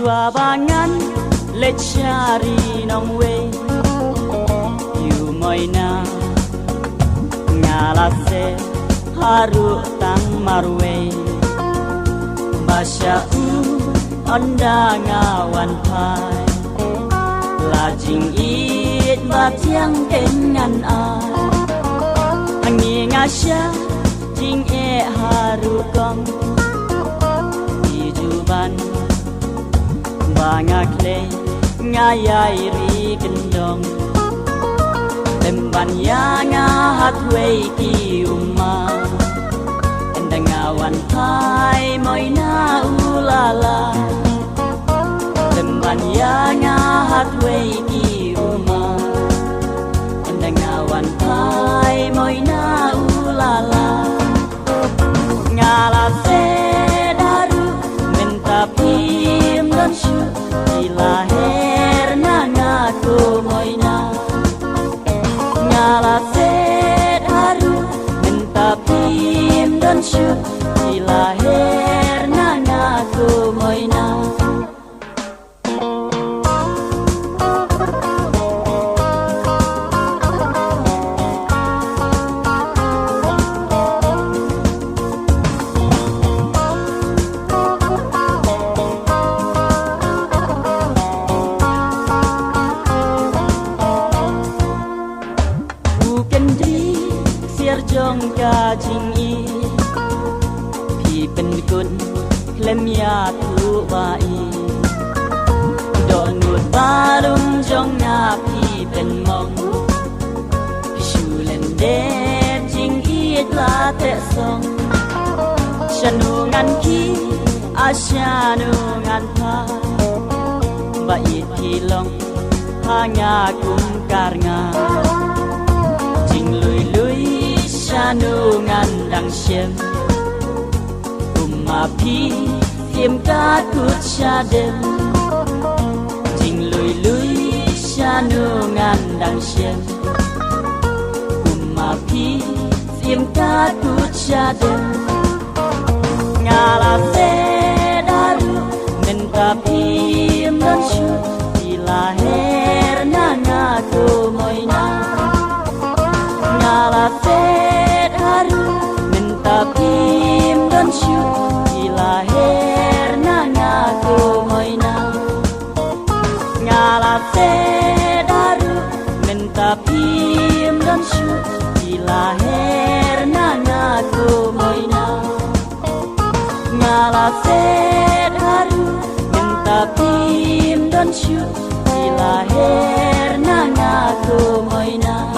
Suabangan lecari nong we yu moina ngalase haru tang marwe basya onda ngawan pai lajing it batiang dengan ai angin ngasya jing haru kong hijuban bangakle ngayai ri kendong lemban yang hatway ki umma endang awan hai moina ulala lemban yang hatway ki umma endang awan hai moina ulala ngalase daru mentapim dan syu lahir nangaku moina ngalase daru mentapim dan syu lahir nangaku moina jong ka jing i pi pen kun klem ya tu ba i do nut balum jong na pi pen mong shu len de jing i la te song shanu ngan ki a shanu ngan pa ba i pi long ha nga kum kar nga jing lui lui shanu ngan dang shem umapi tiêm ca kut shadem jing lui lui shanu ngan dang shem umapi tiêm ca kut shadem ngala se daru mentapi dan shu lahir nangaku moina ngala se mentapim dan syu lahir nangaku moina ngalase daru mentapim dan syu lahir nangaku moina ngalase daru mentapim dan syu lahir nangaku moina